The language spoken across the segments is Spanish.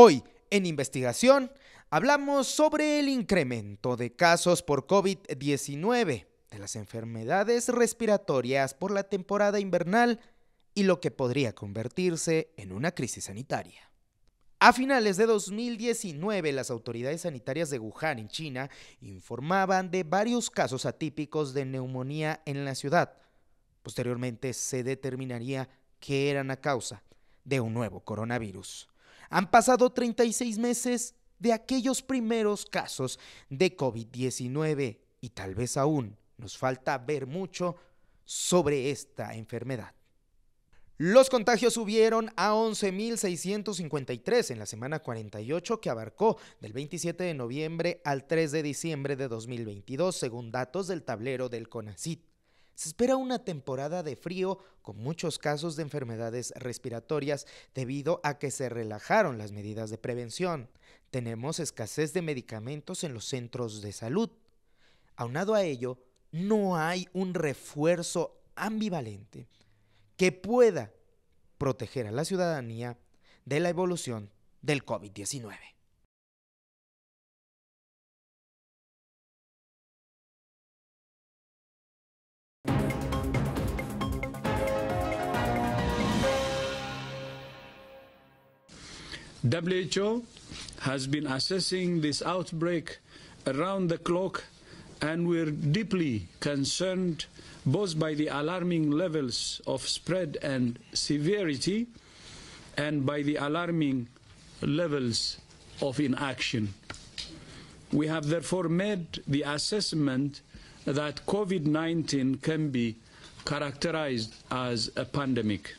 Hoy, en Investigación, hablamos sobre el incremento de casos por COVID-19, de las enfermedades respiratorias por la temporada invernal y lo que podría convertirse en una crisis sanitaria. A finales de 2019, las autoridades sanitarias de Wuhan, en China, informaban de varios casos atípicos de neumonía en la ciudad. Posteriormente se determinaría que eran a causa de un nuevo coronavirus. Han pasado 36 meses de aquellos primeros casos de COVID-19 y tal vez aún nos falta ver mucho sobre esta enfermedad. Los contagios subieron a 11.653 en la semana 48, que abarcó del 27 de noviembre al 3 de diciembre de 2022, según datos del tablero del CONACYT. Se espera una temporada de frío con muchos casos de enfermedades respiratorias debido a que se relajaron las medidas de prevención. Tenemos escasez de medicamentos en los centros de salud. Aunado a ello, no hay un refuerzo ambivalente que pueda proteger a la ciudadanía de la evolución del COVID-19. WHO has been assessing this outbreak around the clock, and we're deeply concerned both by the alarming levels of spread and severity and by the alarming levels of inaction. We have therefore made the assessment that COVID-19 can be characterized as a pandemic.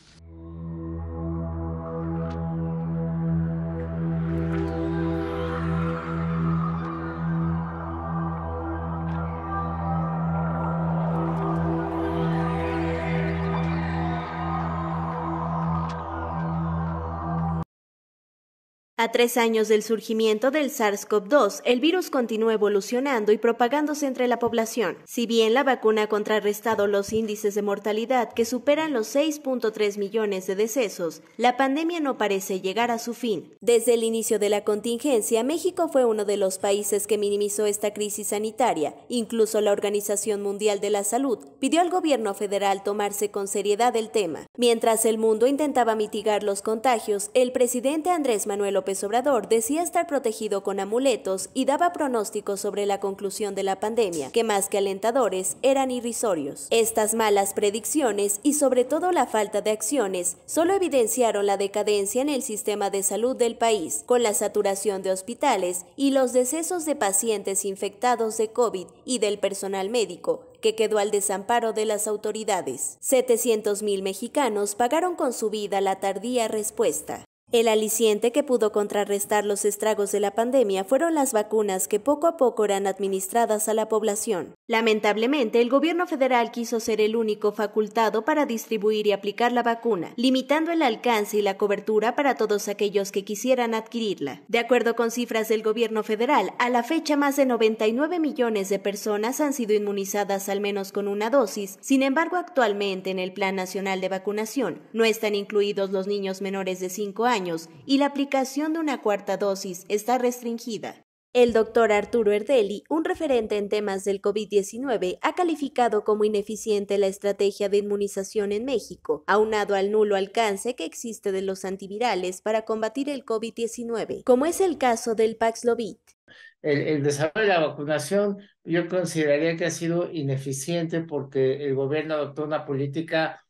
A 3 años del surgimiento del SARS-CoV-2, el virus continúa evolucionando y propagándose entre la población. Si bien la vacuna ha contrarrestado los índices de mortalidad que superan los 6.3 millones de decesos, la pandemia no parece llegar a su fin. Desde el inicio de la contingencia, México fue uno de los países que minimizó esta crisis sanitaria. Incluso la Organización Mundial de la Salud pidió al gobierno federal tomarse con seriedad el tema. Mientras el mundo intentaba mitigar los contagios, el presidente Andrés Manuel López Obrador decía estar protegido con amuletos y daba pronósticos sobre la conclusión de la pandemia, que más que alentadores eran irrisorios. Estas malas predicciones y sobre todo la falta de acciones solo evidenciaron la decadencia en el sistema de salud del país, con la saturación de hospitales y los decesos de pacientes infectados de COVID y del personal médico, que quedó al desamparo de las autoridades. 700,000 mexicanos pagaron con su vida la tardía respuesta. El aliciente que pudo contrarrestar los estragos de la pandemia fueron las vacunas que poco a poco eran administradas a la población. Lamentablemente, el gobierno federal quiso ser el único facultado para distribuir y aplicar la vacuna, limitando el alcance y la cobertura para todos aquellos que quisieran adquirirla. De acuerdo con cifras del gobierno federal, a la fecha más de 99 millones de personas han sido inmunizadas al menos con una dosis. Sin embargo, actualmente en el Plan Nacional de Vacunación no están incluidos los niños menores de 5 años y la aplicación de una cuarta dosis está restringida. El doctor Arturo Erdeli, un referente en temas del COVID-19, ha calificado como ineficiente la estrategia de inmunización en México, aunado al nulo alcance que existe de los antivirales para combatir el COVID-19, como es el caso del Paxlovid. El desarrollo de la vacunación yo consideraría que ha sido ineficiente porque el gobierno adoptó una política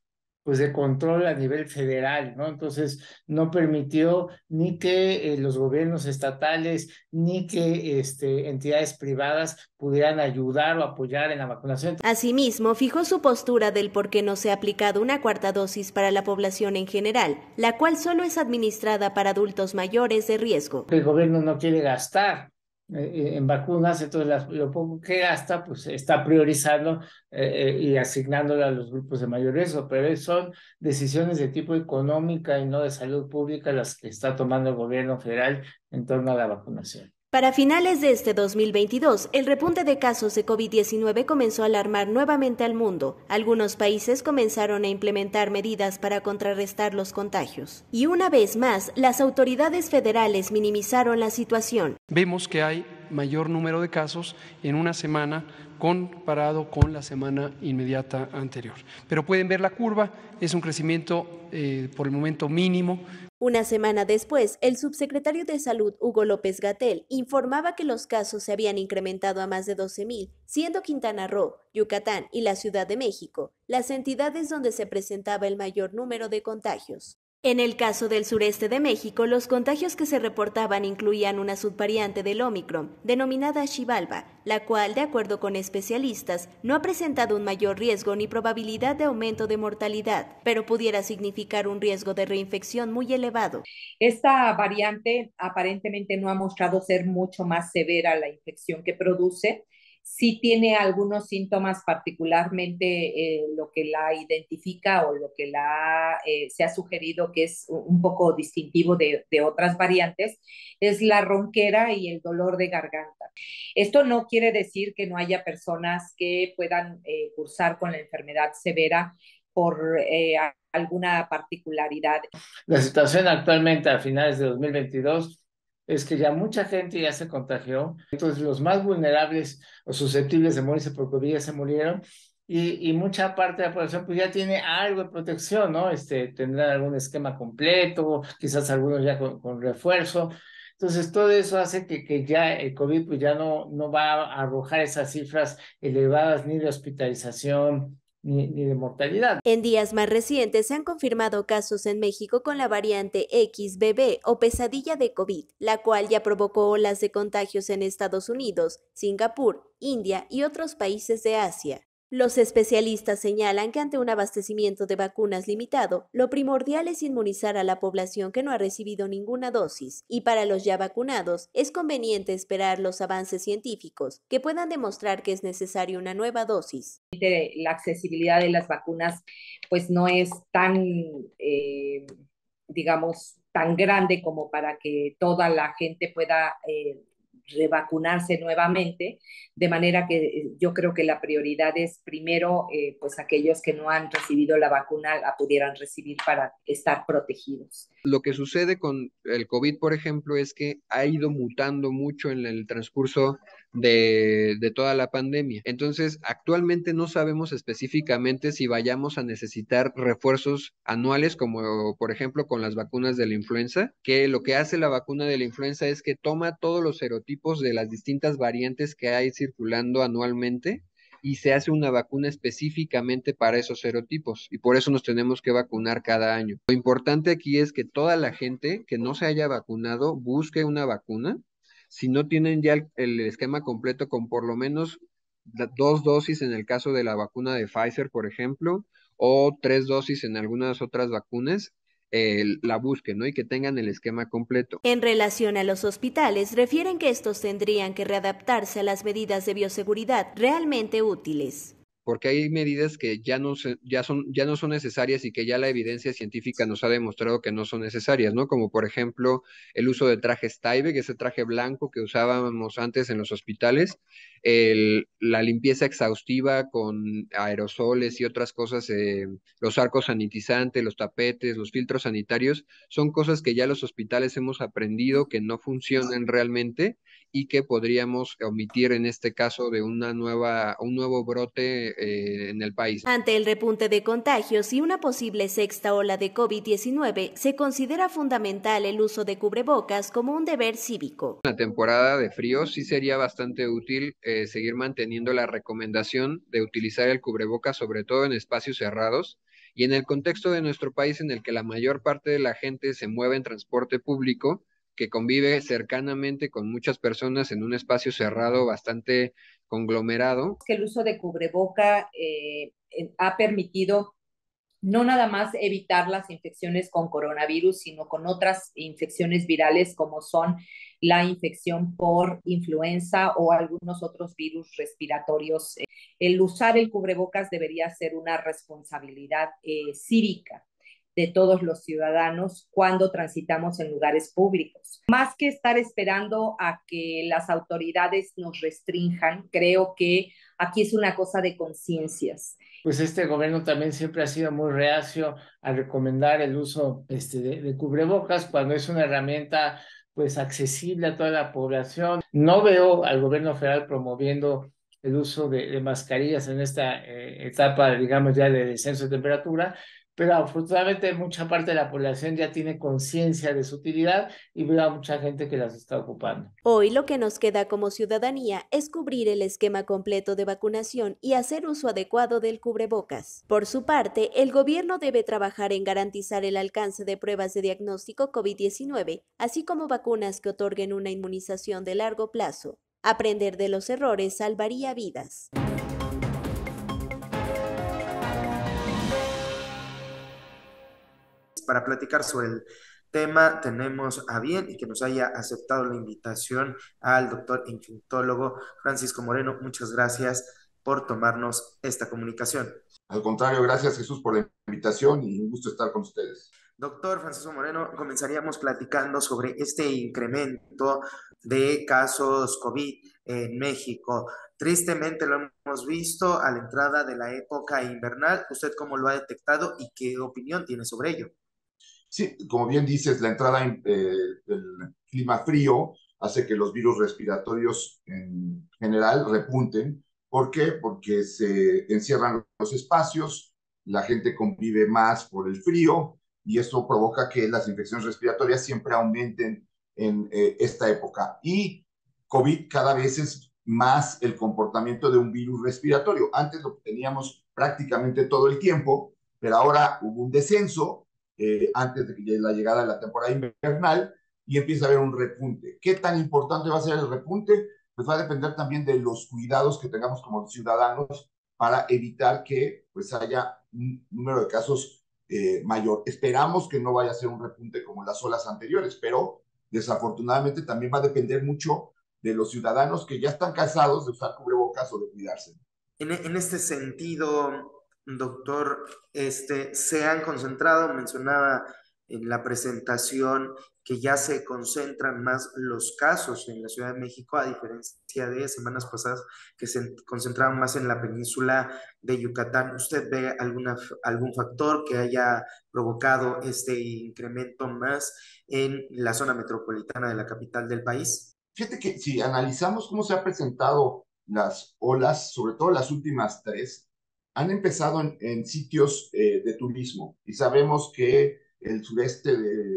pues de control a nivel federal, ¿no? Entonces no permitió ni que los gobiernos estatales ni que entidades privadas pudieran ayudar o apoyar en la vacunación. Asimismo, fijó su postura del por qué no se ha aplicado una cuarta dosis para la población en general, la cual solo es administrada para adultos mayores de riesgo. El gobierno no quiere gastar en vacunas, entonces lo poco que gasta, pues está priorizando y asignándolo a los grupos de mayor riesgo, pero son decisiones de tipo económica y no de salud pública las que está tomando el gobierno federal en torno a la vacunación. Para finales de este 2022, el repunte de casos de COVID-19 comenzó a alarmar nuevamente al mundo. Algunos países comenzaron a implementar medidas para contrarrestar los contagios. Y una vez más, las autoridades federales minimizaron la situación. Vemos que hay mayor número de casos en una semana comparado con la semana inmediata anterior. Pero pueden ver la curva, es un crecimiento por el momento mínimo. Una semana después, el subsecretario de Salud, Hugo López-Gatell, informaba que los casos se habían incrementado a más de 12,000, siendo Quintana Roo, Yucatán y la Ciudad de México las entidades donde se presentaba el mayor número de contagios. En el caso del sureste de México, los contagios que se reportaban incluían una subvariante del Ómicron, denominada Xibalba, la cual, de acuerdo con especialistas, no ha presentado un mayor riesgo ni probabilidad de aumento de mortalidad, pero pudiera significar un riesgo de reinfección muy elevado. Esta variante aparentemente no ha mostrado ser mucho más severa la infección que produce. Sí tiene algunos síntomas, particularmente lo que la identifica o lo que se ha sugerido que es un poco distintivo de otras variantes, es la ronquera y el dolor de garganta. Esto no quiere decir que no haya personas que puedan cursar con la enfermedad severa por alguna particularidad. La situación actualmente a finales de 2022 es que ya mucha gente ya se contagió, entonces los más vulnerables o susceptibles de morirse por COVID ya se murieron y mucha parte de la población pues ya tiene algo de protección, ¿no? Tendrán algún esquema completo, quizás algunos ya con refuerzo. Entonces todo eso hace que ya el COVID pues ya no va a arrojar esas cifras elevadas ni de hospitalización ni de mortalidad. En días más recientes se han confirmado casos en México con la variante XBB o pesadilla de COVID, la cual ya provocó olas de contagios en Estados Unidos, Singapur, India y otros países de Asia. Los especialistas señalan que ante un abastecimiento de vacunas limitado, lo primordial es inmunizar a la población que no ha recibido ninguna dosis, y para los ya vacunados es conveniente esperar los avances científicos que puedan demostrar que es necesaria una nueva dosis. La accesibilidad de las vacunas pues no es tan, digamos, tan grande como para que toda la gente pueda revacunarse nuevamente, de manera que yo creo que la prioridad es primero, pues aquellos que no han recibido la vacuna la pudieran recibir para estar protegidos. Lo que sucede con el COVID, por ejemplo, es que ha ido mutando mucho en el transcurso de toda la pandemia. Entonces, actualmente no sabemos específicamente si vayamos a necesitar refuerzos anuales, como por ejemplo con las vacunas de la influenza, que lo que hace la vacuna de la influenza es que toma todos los serotipos de las distintas variantes que hay circulando anualmente y se hace una vacuna específicamente para esos serotipos y por eso nos tenemos que vacunar cada año. Lo importante aquí es que toda la gente que no se haya vacunado busque una vacuna. Si no tienen ya el esquema completo con por lo menos 2 dosis en el caso de la vacuna de Pfizer, por ejemplo, o 3 dosis en algunas otras vacunas, la busquen, ¿no? Y que tengan el esquema completo. En relación a los hospitales, refieren que estos tendrían que readaptarse a las medidas de bioseguridad realmente útiles. Porque hay medidas que ya no son necesarias y que ya la evidencia científica nos ha demostrado que no son necesarias, ¿no? Como por ejemplo el uso de trajes Tyvek, ese traje blanco que usábamos antes en los hospitales, la limpieza exhaustiva con aerosoles y otras cosas, los arcos sanitizantes, los tapetes, los filtros sanitarios, son cosas que ya los hospitales hemos aprendido que no funcionan realmente y que podríamos omitir en este caso de un nuevo brote en el país. Ante el repunte de contagios y una posible sexta ola de COVID-19, se considera fundamental el uso de cubrebocas como un deber cívico. En la temporada de frío sí sería bastante útil seguir manteniendo la recomendación de utilizar el cubrebocas, sobre todo en espacios cerrados, y en el contexto de nuestro país en el que la mayor parte de la gente se mueve en transporte público, que convive cercanamente con muchas personas en un espacio cerrado bastante conglomerado. El uso de cubreboca ha permitido no nada más evitar las infecciones con coronavirus, sino con otras infecciones virales como son la infección por influenza o algunos otros virus respiratorios. El usar el cubrebocas debería ser una responsabilidad cívica. de todos los ciudadanos cuando transitamos en lugares públicos. Más que estar esperando a que las autoridades nos restrinjan, creo que aquí es una cosa de conciencias. Pues este gobierno también siempre ha sido muy reacio a recomendar el uso de cubrebocas cuando es una herramienta pues accesible a toda la población. No veo al gobierno federal promoviendo el uso de mascarillas en esta etapa, digamos, ya de descenso de temperatura, pero afortunadamente mucha parte de la población ya tiene conciencia de su utilidad y veo a mucha gente que las está ocupando. Hoy lo que nos queda como ciudadanía es cubrir el esquema completo de vacunación y hacer uso adecuado del cubrebocas. Por su parte, el gobierno debe trabajar en garantizar el alcance de pruebas de diagnóstico COVID-19, así como vacunas que otorguen una inmunización de largo plazo. Aprender de los errores salvaría vidas. Para platicar sobre el tema tenemos a bien y que nos haya aceptado la invitación al doctor infectólogo Francisco Moreno. Muchas gracias por tomarnos esta comunicación. Al contrario, gracias Jesús por la invitación y un gusto estar con ustedes. Doctor Francisco Moreno, comenzaríamos platicando sobre este incremento de casos COVID en México. Tristemente lo hemos visto a la entrada de la época invernal. ¿Usted cómo lo ha detectado y qué opinión tiene sobre ello? Sí, como bien dices, la entrada del clima frío hace que los virus respiratorios en general repunten. ¿Por qué? Porque se encierran los espacios, la gente convive más por el frío y esto provoca que las infecciones respiratorias siempre aumenten en esta época. Y COVID cada vez es más el comportamiento de un virus respiratorio. Antes lo teníamos prácticamente todo el tiempo, pero ahora hubo un descenso antes de que llegue la llegada de la temporada invernal y empieza a haber un repunte. ¿Qué tan importante va a ser el repunte? Pues va a depender también de los cuidados que tengamos como ciudadanos para evitar que pues haya un número de casos mayor. Esperamos que no vaya a ser un repunte como las olas anteriores, pero desafortunadamente también va a depender mucho de los ciudadanos que ya están cansados de usar cubrebocas o de cuidarse. En este sentido, doctor, se han concentrado, mencionaba en la presentación que ya se concentran más los casos en la Ciudad de México, a diferencia de semanas pasadas que se concentraban más en la península de Yucatán. ¿Usted ve algún factor que haya provocado este incremento más en la zona metropolitana de la capital del país? Fíjate que si analizamos cómo se han presentado las olas, sobre todo las últimas tres, han empezado en sitios de turismo y sabemos que el sureste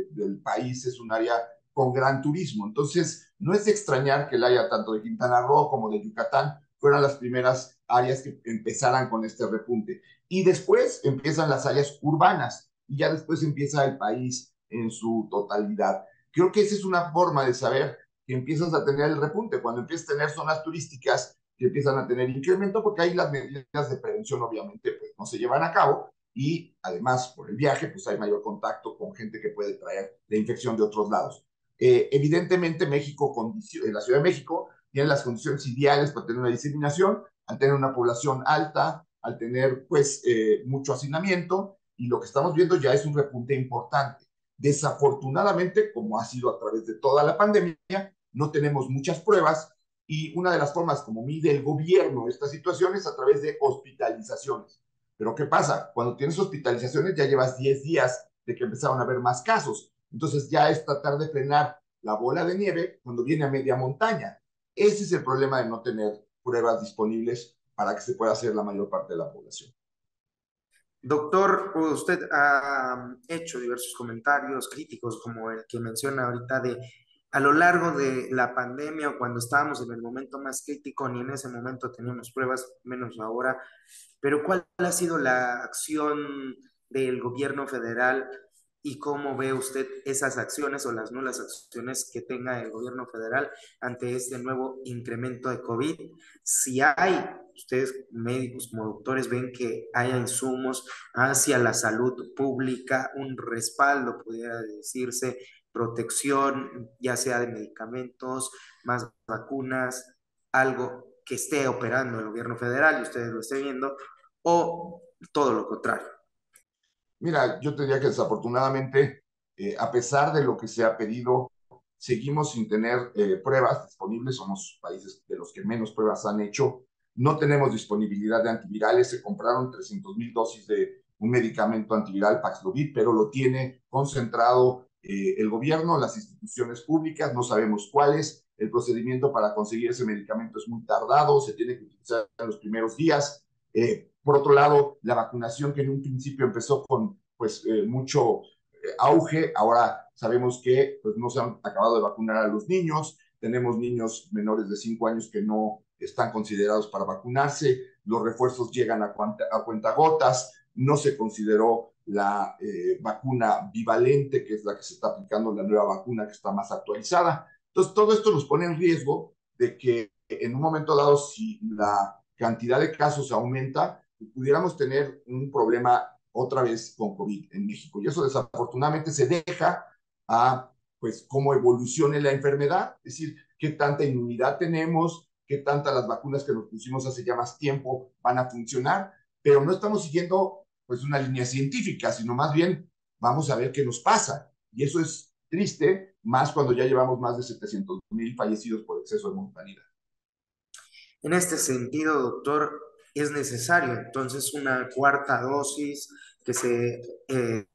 del país es un área con gran turismo. Entonces, no es de extrañar que la haya tanto de Quintana Roo como de Yucatán fueran las primeras áreas que empezaran con este repunte. Y después empiezan las áreas urbanas y ya después empieza el país en su totalidad. Creo que esa es una forma de saber que empiezas a tener el repunte, cuando empiezas a tener zonas turísticas que empiezan a tener incremento, porque ahí las medidas de prevención obviamente pues, no se llevan a cabo y además por el viaje pues hay mayor contacto con gente que puede traer la infección de otros lados. Evidentemente México, la Ciudad de México tiene las condiciones ideales para tener una diseminación, al tener una población alta, al tener pues mucho hacinamiento y lo que estamos viendo ya es un repunte importante. Desafortunadamente, como ha sido a través de toda la pandemia, no tenemos muchas pruebas y una de las formas como mide el gobierno esta situación es a través de hospitalizaciones. Pero ¿qué pasa? Cuando tienes hospitalizaciones ya llevas 10 días de que empezaron a haber más casos. Entonces ya es tratar de frenar la bola de nieve cuando viene a media montaña. Ese es el problema de no tener pruebas disponibles para que se pueda hacer la mayor parte de la población. Doctor, usted ha hecho diversos comentarios críticos como el que menciona ahorita de a lo largo de la pandemia o cuando estábamos en el momento más crítico, ni en ese momento teníamos pruebas, menos ahora, pero ¿cuál ha sido la acción del gobierno federal y cómo ve usted esas acciones o las nulas acciones que tenga el gobierno federal ante este nuevo incremento de COVID? Si hay, ustedes médicos como doctores ven que haya insumos hacia la salud pública, un respaldo, pudiera decirse, protección, ya sea de medicamentos, más vacunas, algo que esté operando el gobierno federal y ustedes lo estén viendo, o todo lo contrario. Mira, yo te diría que desafortunadamente, a pesar de lo que se ha pedido, seguimos sin tener pruebas disponibles. Somos países de los que menos pruebas han hecho. No tenemos disponibilidad de antivirales. Se compraron 300,000 dosis de un medicamento antiviral, Paxlovid, pero lo tiene concentrado el gobierno, las instituciones públicas, no sabemos cuáles. El procedimiento para conseguir ese medicamento es muy tardado, se tiene que utilizar en los primeros días. Por otro lado, la vacunación que en un principio empezó con pues, mucho auge, ahora sabemos que pues, no se han acabado de vacunar a los niños, tenemos niños menores de 5 años que no están considerados para vacunarse, los refuerzos llegan a cuentagotas, no se consideró la vacuna bivalente, que es la que se está aplicando, la nueva vacuna que está más actualizada. Entonces, todo esto nos pone en riesgo de que en un momento dado, si la cantidad de casos aumenta, pudiéramos tener un problema otra vez con COVID en México. Y eso desafortunadamente se deja a pues cómo evolucione la enfermedad, es decir, qué tanta inmunidad tenemos, qué tantas las vacunas que nos pusimos hace ya más tiempo van a funcionar, pero no estamos siguiendo pues una línea científica, sino más bien vamos a ver qué nos pasa. Y eso es triste, más cuando ya llevamos más de 700,000 fallecidos por exceso de mortalidad. En este sentido, doctor, es necesario entonces una cuarta dosis que se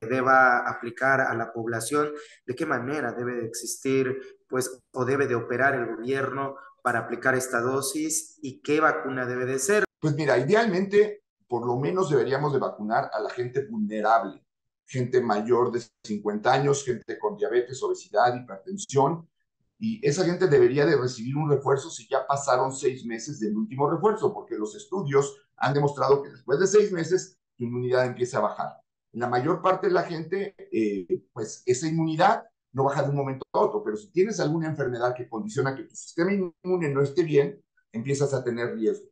deba aplicar a la población. ¿De qué manera debe de existir, pues, o debe de operar el gobierno para aplicar esta dosis y qué vacuna debe de ser? Pues mira, idealmente, por lo menos deberíamos de vacunar a la gente vulnerable, gente mayor de 50 años, gente con diabetes, obesidad, hipertensión, y esa gente debería de recibir un refuerzo si ya pasaron 6 meses del último refuerzo, porque los estudios han demostrado que después de 6 meses tu inmunidad empieza a bajar. En la mayor parte de la gente, pues esa inmunidad no baja de un momento a otro, pero si tienes alguna enfermedad que condiciona que tu sistema inmune no esté bien, empiezas a tener riesgo.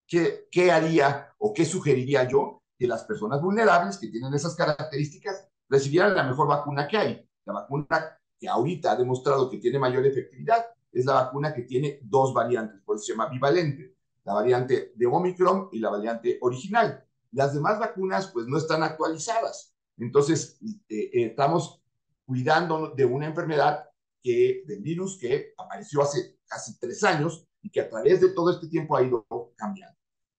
¿Qué haría o qué sugeriría yo? Que las personas vulnerables que tienen esas características recibieran la mejor vacuna que hay. La vacuna que ahorita ha demostrado que tiene mayor efectividad es la vacuna que tiene 2 variantes, por eso se llama bivalente, la variante de Omicron y la variante original. Las demás vacunas pues no están actualizadas. Entonces, estamos cuidando de una enfermedad del virus que apareció hace casi 3 años y que a través de todo este tiempo ha ido cambiando.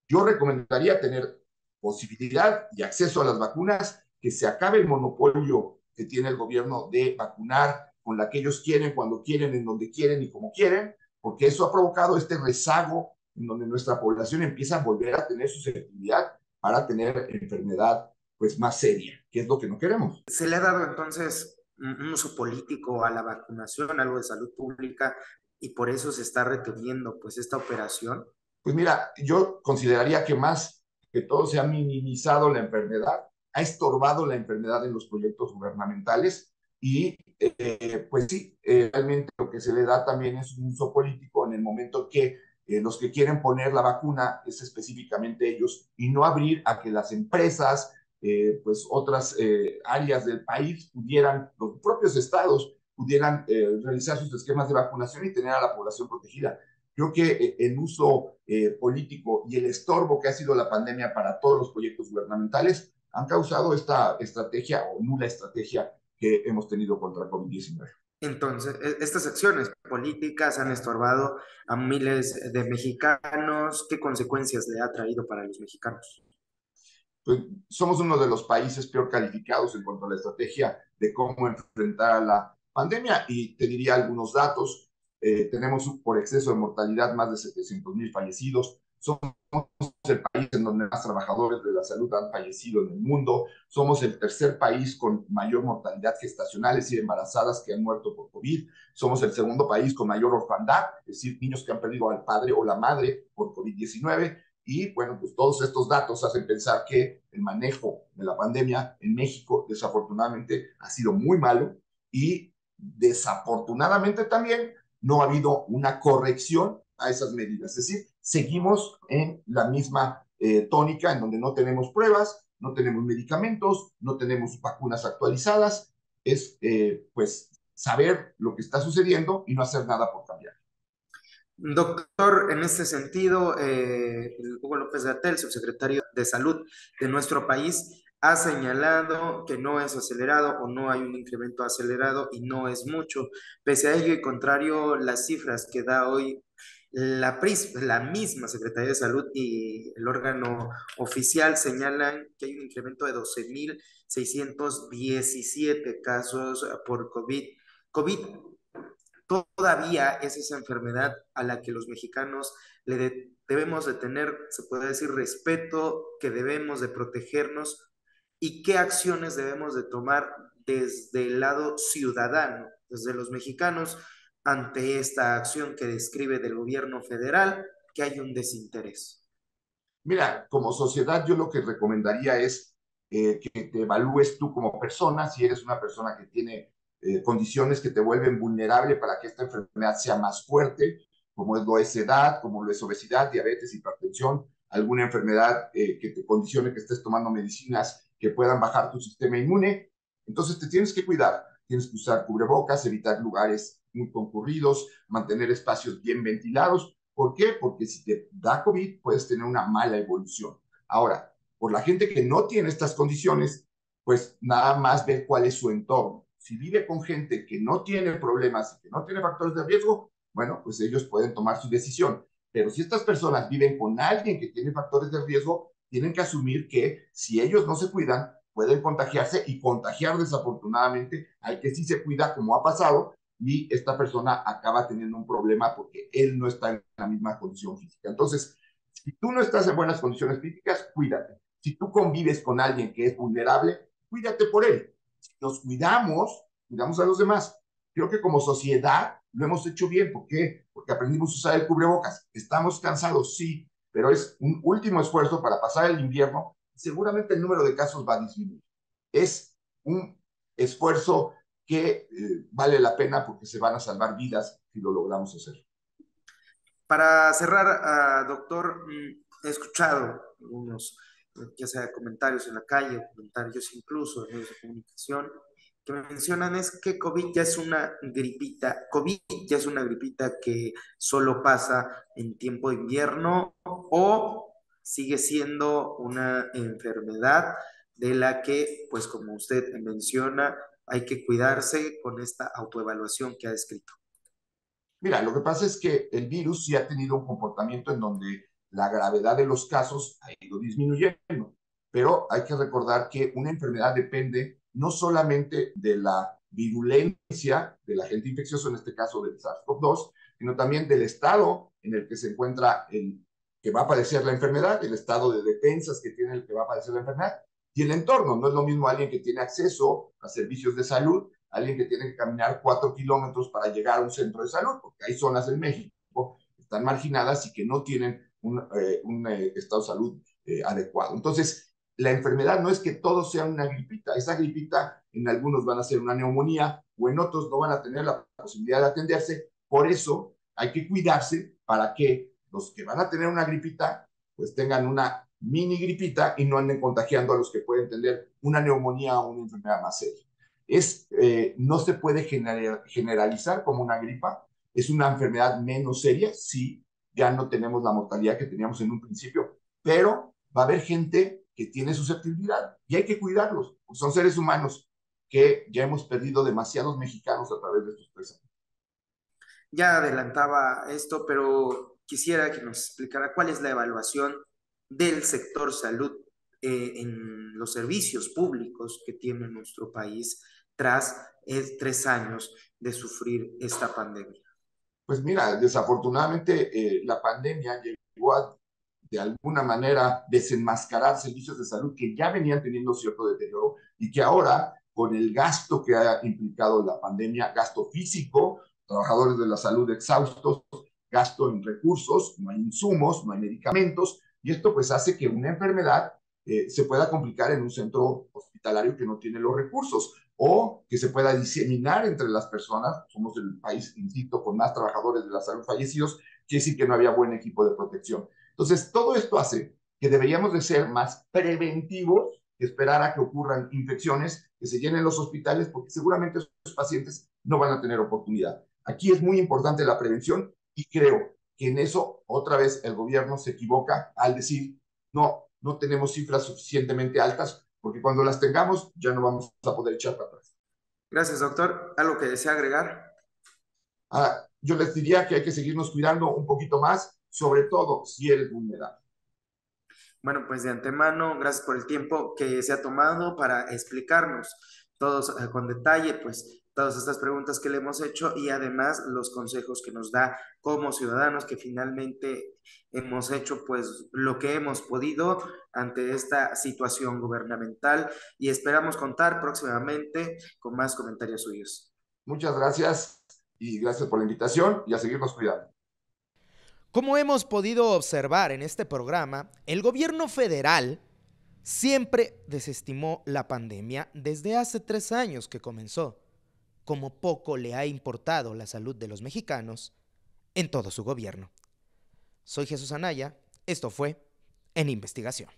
Yo recomendaría tener posibilidad y acceso a las vacunas, que se acabe el monopolio que tiene el gobierno de vacunar con la que ellos quieren, cuando quieren, en donde quieren y como quieren, porque eso ha provocado este rezago en donde nuestra población empieza a volver a tener susceptibilidad para tener enfermedad pues más seria, que es lo que no queremos. ¿Se le ha dado entonces un uso político a la vacunación, algo de salud pública, y por eso se está reteniendo pues esta operación? Pues mira, yo consideraría que más que todo se ha minimizado la enfermedad, ha estorbado la enfermedad en los proyectos gubernamentales y pues sí, realmente lo que se le da también es un uso político en el momento que los que quieren poner la vacuna es específicamente ellos y no abrir a que las empresas, pues otras áreas del país pudieran, los propios estados pudieran realizar sus esquemas de vacunación y tener a la población protegida. Creo que el uso político y el estorbo que ha sido la pandemia para todos los proyectos gubernamentales han causado esta estrategia o nula estrategia que hemos tenido contra COVID-19. Entonces, estas acciones políticas han estorbado a miles de mexicanos. ¿Qué consecuencias le ha traído para los mexicanos? Pues somos uno de los países peor calificados en cuanto a la estrategia de cómo enfrentar a la pandemia y te diría algunos datos. Tenemos por exceso de mortalidad más de 700,000 fallecidos. Somos el país en donde más trabajadores de la salud han fallecido en el mundo. Somos el tercer país con mayor mortalidad gestacional, es decir, embarazadas que han muerto por COVID. Somos el segundo país con mayor orfandad, es decir, niños que han perdido al padre o la madre por COVID-19. Y bueno, pues todos estos datos hacen pensar que el manejo de la pandemia en México desafortunadamente ha sido muy malo y desafortunadamente también no ha habido una corrección a esas medidas. Es decir, seguimos en la misma tónica en donde no tenemos pruebas, no tenemos medicamentos, no tenemos vacunas actualizadas. Es pues saber lo que está sucediendo y no hacer nada por cambiar. Doctor, en este sentido, Hugo López-Gatell, subsecretario de Salud de nuestro país, ha señalado que no es acelerado o no hay un incremento acelerado y no es mucho. Pese a ello y contrario, las cifras que da hoy la misma Secretaría de Salud y el órgano oficial señalan que hay un incremento de 12.617 casos por COVID. COVID todavía es esa enfermedad a la que los mexicanos debemos de tener, se puede decir, respeto, que debemos de protegernos y qué acciones debemos de tomar desde el lado ciudadano, desde los mexicanos, ante esta acción que describe del gobierno federal, que hay un desinterés. Mira, como sociedad yo lo que recomendaría es que te evalúes tú como persona, si eres una persona que tiene condiciones que te vuelven vulnerable para que esta enfermedad sea más fuerte, como lo es edad, como lo es obesidad, diabetes, hipertensión, alguna enfermedad que te condicione que estés tomando medicinas que puedan bajar tu sistema inmune. Entonces te tienes que cuidar, tienes que usar cubrebocas, evitar lugares muy concurridos, mantener espacios bien ventilados. ¿Por qué? Porque si te da COVID puedes tener una mala evolución. Ahora, por la gente que no tiene estas condiciones, pues nada más ver cuál es su entorno. Si vive con gente que no tiene problemas y que no tiene factores de riesgo, bueno, pues ellos pueden tomar su decisión. Pero si estas personas viven con alguien que tiene factores de riesgo, tienen que asumir que si ellos no se cuidan, pueden contagiarse y contagiar desafortunadamente al que sí se cuida, como ha pasado, y esta persona acaba teniendo un problema porque él no está en la misma condición física. Entonces, si tú no estás en buenas condiciones físicas, cuídate. Si tú convives con alguien que es vulnerable, cuídate por él. Si nos cuidamos, cuidamos a los demás. Creo que como sociedad lo hemos hecho bien. ¿Por qué? Porque aprendimos a usar el cubrebocas. Estamos cansados, sí, pero es un último esfuerzo para pasar el invierno. Seguramente el número de casos va a disminuir. Es un esfuerzo que vale la pena porque se van a salvar vidas si lo logramos hacer. Para cerrar, doctor, he escuchado algunos, ya sea comentarios en la calle, comentarios incluso en medios de comunicación, que mencionan es que COVID ya es una gripita, COVID ya es una gripita que solo pasa en tiempo de invierno o sigue siendo una enfermedad de la que, pues como usted menciona, hay que cuidarse con esta autoevaluación que ha descrito. Mira, lo que pasa es que el virus sí ha tenido un comportamiento en donde la gravedad de los casos ha ido disminuyendo, pero hay que recordar que una enfermedad depende no solamente de la virulencia del agente infeccioso, en este caso del SARS-CoV-2, sino también del estado en el que se encuentra el que va a padecer la enfermedad, el estado de defensas que tiene el que va a padecer la enfermedad y el entorno. No es lo mismo alguien que tiene acceso a servicios de salud, alguien que tiene que caminar 4 kilómetros para llegar a un centro de salud, porque hay zonas en México que están marginadas y que no tienen un estado de salud adecuado. Entonces, la enfermedad no es que todo sea una gripita. Esa gripita en algunos van a ser una neumonía o en otros no van a tener la posibilidad de atenderse. Por eso hay que cuidarse para que los que van a tener una gripita pues tengan una mini gripita y no anden contagiando a los que pueden tener una neumonía o una enfermedad más seria. No se puede generalizar como una gripa, es una enfermedad menos seria, sí, ya no tenemos la mortalidad que teníamos en un principio, pero va a haber gente que tiene susceptibilidad y hay que cuidarlos, son seres humanos que ya hemos perdido demasiados mexicanos a través de estos 3 años. Ya adelantaba esto, pero quisiera que nos explicara cuál es la evaluación del sector salud en los servicios públicos que tiene nuestro país tras 3 años de sufrir esta pandemia. Pues mira, desafortunadamente la pandemia llegó a de alguna manera desenmascarar servicios de salud que ya venían teniendo cierto deterioro y que ahora, con el gasto que ha implicado la pandemia, gasto físico, trabajadores de la salud exhaustos, gasto en recursos, no hay insumos, no hay medicamentos, y esto pues hace que una enfermedad se pueda complicar en un centro hospitalario que no tiene los recursos o que se pueda diseminar entre las personas. Somos el país, insisto, con más trabajadores de la salud fallecidos, quiere decir que no había buen equipo de protección. Entonces, todo esto hace que deberíamos de ser más preventivos que esperar a que ocurran infecciones, que se llenen los hospitales, porque seguramente esos pacientes no van a tener oportunidad. Aquí es muy importante la prevención y creo que en eso otra vez el gobierno se equivoca al decir no tenemos cifras suficientemente altas porque cuando las tengamos ya no vamos a poder echar para atrás. Gracias, doctor. ¿Algo que desea agregar? Yo les diría que hay que seguirnos cuidando un poquito más, sobre todo si eres vulnerable. Bueno, pues de antemano, gracias por el tiempo que se ha tomado para explicarnos todos con detalle, pues todas estas preguntas que le hemos hecho y además los consejos que nos da como ciudadanos que finalmente hemos hecho pues lo que hemos podido ante esta situación gubernamental y esperamos contar próximamente con más comentarios suyos. Muchas gracias y gracias por la invitación y a seguirnos cuidando. Como hemos podido observar en este programa, el gobierno federal siempre desestimó la pandemia desde hace 3 años que comenzó, como poco le ha importado la salud de los mexicanos en todo su gobierno. Soy Jesús Anaya, esto fue En Investigación.